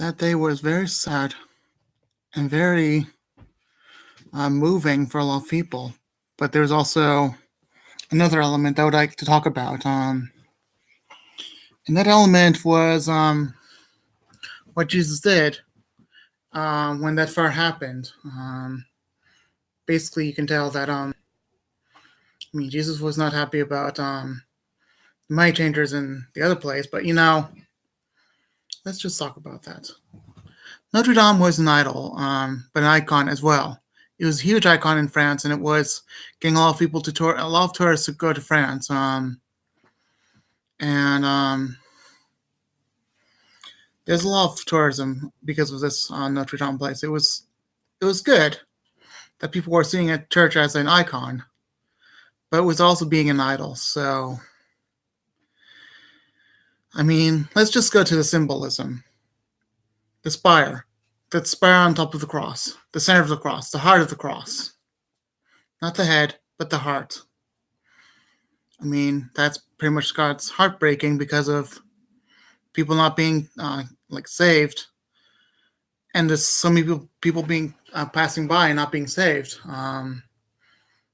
that day was very sad and very moving for a lot of people. But there's also another element I would like to talk about. And that element was what Jesus did when that fire happened. Basically, you can tell that Jesus was not happy about money changers in the other place, but let's just talk about that. Notre Dame was an idol, but an icon as well. It was a huge icon in France, and it was getting a lot of people to tour, a lot of tourists to go to France. And there's a lot of tourism because of this Notre Dame place. It was good that people were seeing a church as an icon, but it was also being an idol. So, let's just go to the symbolism. The spire, the spire on top of the cross, the center of the cross, the heart of the cross. Not the head, but the heart. That's pretty much God's heartbreaking because of people not being saved, and there's so many people being passing by and not being saved.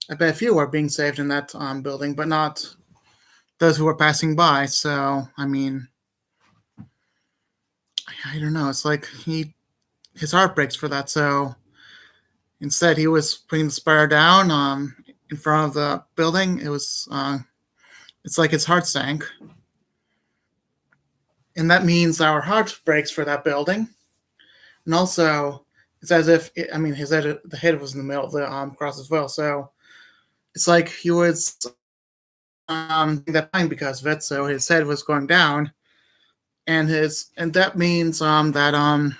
I bet a few are being saved in that building, but not those who are passing by. So I don't know. It's like his heart breaks for that. So instead, he was putting the spire down in front of the building. It's like his heart sank, and that means our heart breaks for that building. And also, it's as if his head, the head was in the middle of the cross as well. So it's like he was that time because of it. So his head was going down, and that means that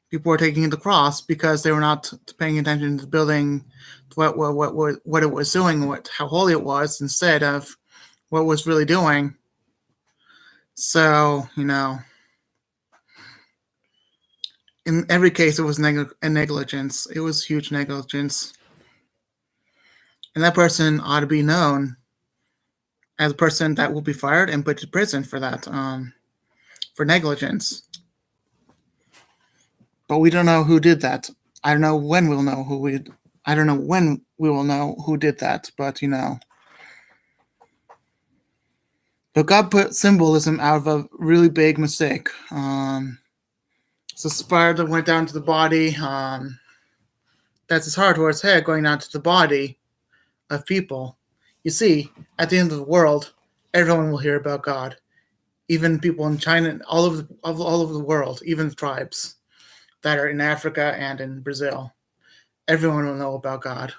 people were taking the cross because they were not paying attention to the building, what it was doing, how holy it was, instead of what it was really doing. So in every case, it was negligence. It was huge negligence, and that person ought to be known as a person that will be fired and put to prison for that, for negligence. But we don't know who did that. I don't know when we'll know I don't know when we will know who did that, but But God put symbolism out of a really big mistake. It's a spire that went down to the body. That's his heart or his head going down to the body of people. You see, at the end of the world, everyone will hear about God. Even people in China, all over the world, even the tribes that are in Africa and in Brazil. Everyone will know about God.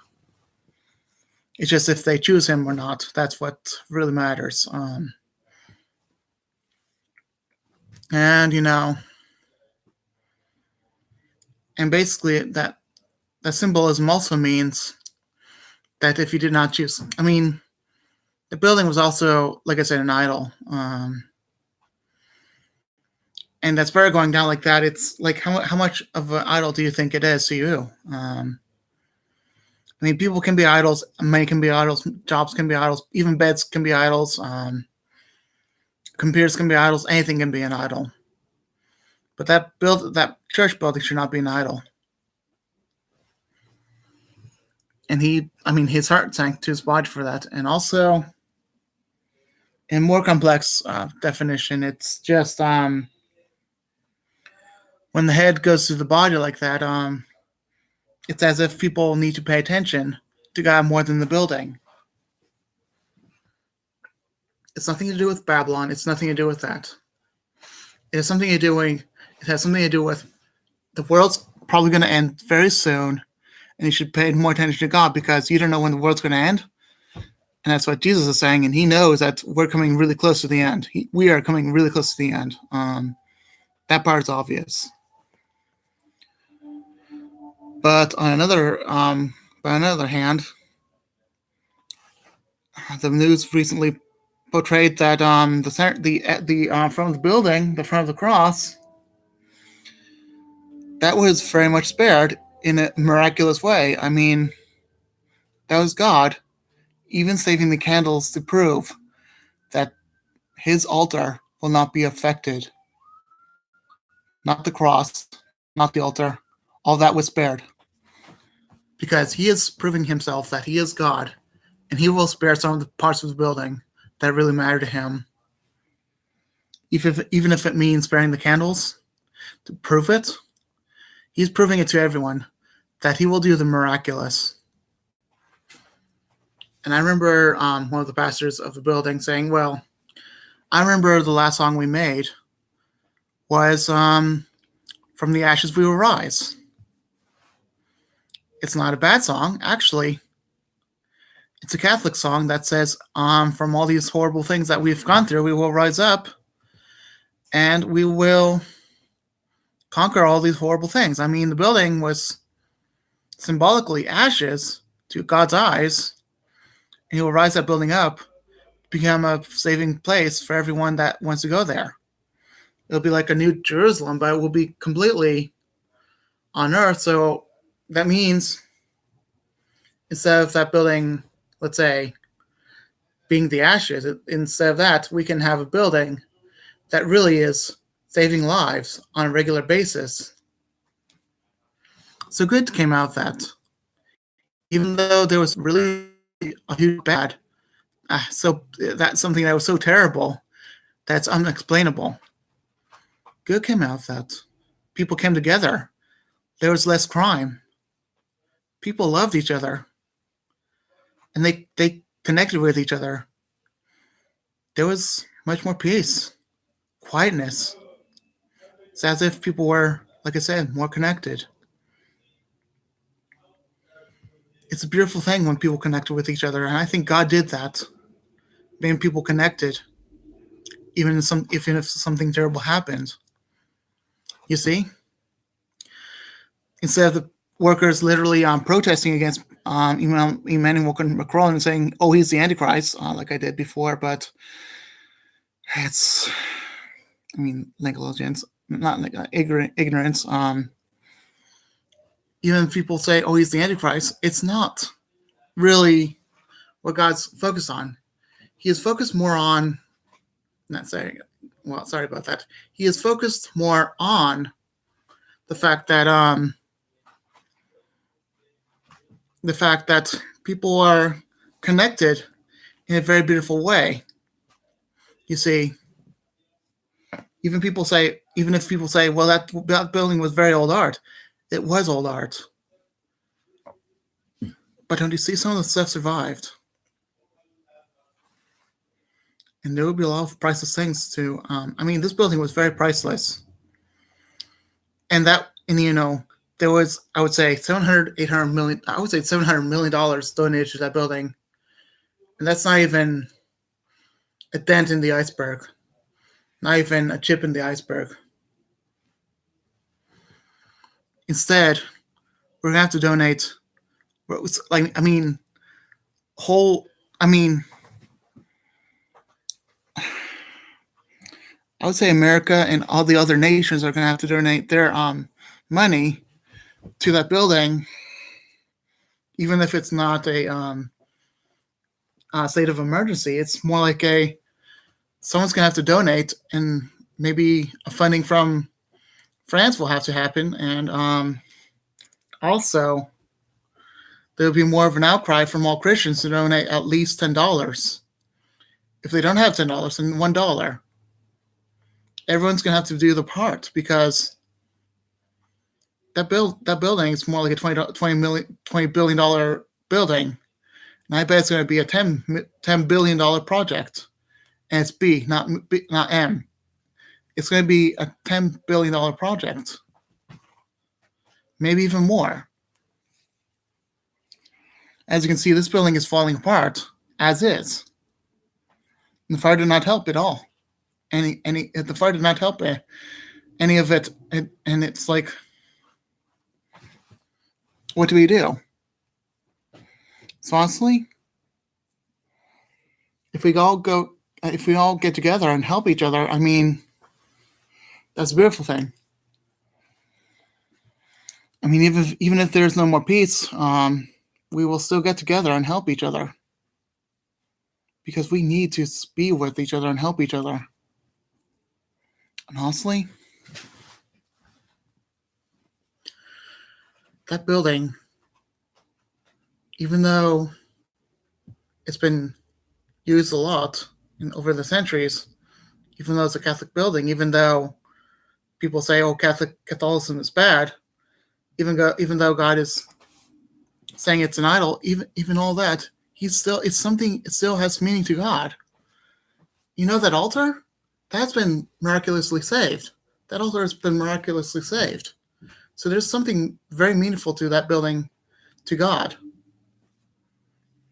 It's just if they choose him or not. That's what really matters. And and basically that symbolism also means that if you did not choose, the building was also, like I said, an idol. And that spire going down like that, it's like how much of an idol do you think it is to you? People can be idols, money can be idols, jobs can be idols, even beds can be idols, computers can be idols, anything can be an idol. But that church building should not be an idol. And his heart sank to his body for that. And also, in more complex definition, it's just when the head goes to the body like that, it's as if people need to pay attention to God more than the building. It's nothing to do with Babylon. It's nothing to do with that. It has something to do with the world's probably going to end very soon, and you should pay more attention to God because you don't know when the world's going to end. And that's what Jesus is saying, and he knows that we're coming really close to the end. We are coming really close to the end. That part is obvious. But on another hand, the news recently portrayed that the front of the building, the front of the cross, that was very much spared in a miraculous way. That was God even saving the candles to prove that his altar will not be affected. Not the cross, not the altar. All that was spared. Because he is proving himself that he is God, and he will spare some of the parts of the building that really matter to him. Even if it means sparing the candles to prove it, he's proving it to everyone that he will do the miraculous. And I remember one of the pastors of the building saying, well, I remember the last song we made was From the Ashes We Will Rise. It's not a bad song, actually. It's a Catholic song that says, from all these horrible things that we've gone through, we will rise up and we will conquer all these horrible things. I mean, the building was symbolically ashes to God's eyes, and he will rise that building up, become a saving place for everyone that wants to go there. It'll be like a new Jerusalem, but it will be completely on earth. So that means instead of that building, let's say, being the ashes, instead of that, we can have a building that really is saving lives on a regular basis. So good came out of that. Even though there was really a huge bad, so that's something that was so terrible, that's unexplainable. Good came out of that. People came together. There was less crime. People loved each other. And they connected with each other. There was much more peace, quietness. It's as if people were, like I said, more connected. It's a beautiful thing when people connected with each other, and I think God did that, made people connected, even if something terrible happened. You see, instead of the workers literally protesting against Emmanuel Macron and saying, "Oh, he's the Antichrist," like I did before, but it's, negligence, not like ignorance. Even if people say, "Oh, he's the Antichrist," it's not really what God's focused on. He is focused more on, sorry about that. He is focused more on the fact that people are connected in a very beautiful way. You see, even if people say, well, that building was very old art, it was old art. But don't you see, some of the stuff survived? And there would be a lot of priceless things too. This building was very priceless. And there was, I would say, $800 million donated to that building. And that's not even a dent in the iceberg. Not even a chip in the iceberg. Instead, we're gonna have to donate. I would say America and all the other nations are gonna have to donate their money to that building, even if it's not a state of emergency. It's more like someone's gonna have to donate, and maybe a funding from France will have to happen, and also there'll be more of an outcry from all Christians to donate at least $10. If they don't have $10, then $1. Everyone's gonna have to do the part, because that building is more like a $20 billion building, and I bet it's going to be a $10 billion project, and it's B, not M. It's going to be a $10 billion project, maybe even more. As you can see, this building is falling apart as is. And the fire did not help at all. The fire did not help any of it, and it's like, what do we do? So honestly, if we all get together and help each other, that's a beautiful thing. Even if there's no more peace, we will still get together and help each other, because we need to be with each other and help each other. And honestly, that building, even though it's been used a lot over the centuries, even though it's a Catholic building, even though people say, "Oh, Catholicism is bad," even though God is saying it's an idol, even all that, it's something. It still has meaning to God. You know that altar? That's been miraculously saved. That altar has been miraculously saved. So there's something very meaningful to that building to God.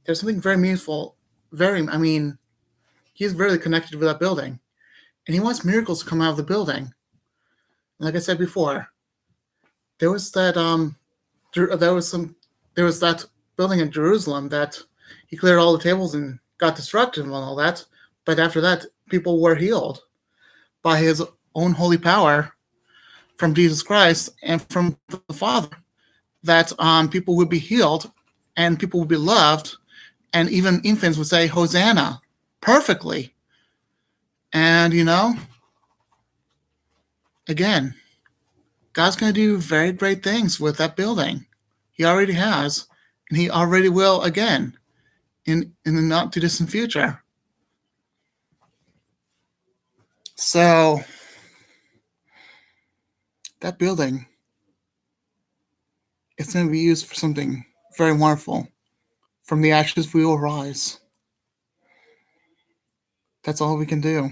There's something very meaningful. I mean, he's very connected with that building, and he wants miracles to come out of the building. Like I said before, there was that there was that building in Jerusalem that he cleared all the tables and got destructive and all that. But after that, people were healed by his own holy power from Jesus Christ and from the Father. That people would be healed and people would be loved, and even infants would say Hosanna perfectly. And again, God's going to do very great things with that building. He already has, and he already will again in the not too distant future. So that building, it's going to be used for something very wonderful. From the ashes we will rise. That's all we can do.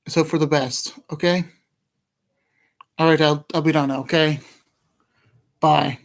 So for the best, okay? All right, I'll be done, okay? Bye.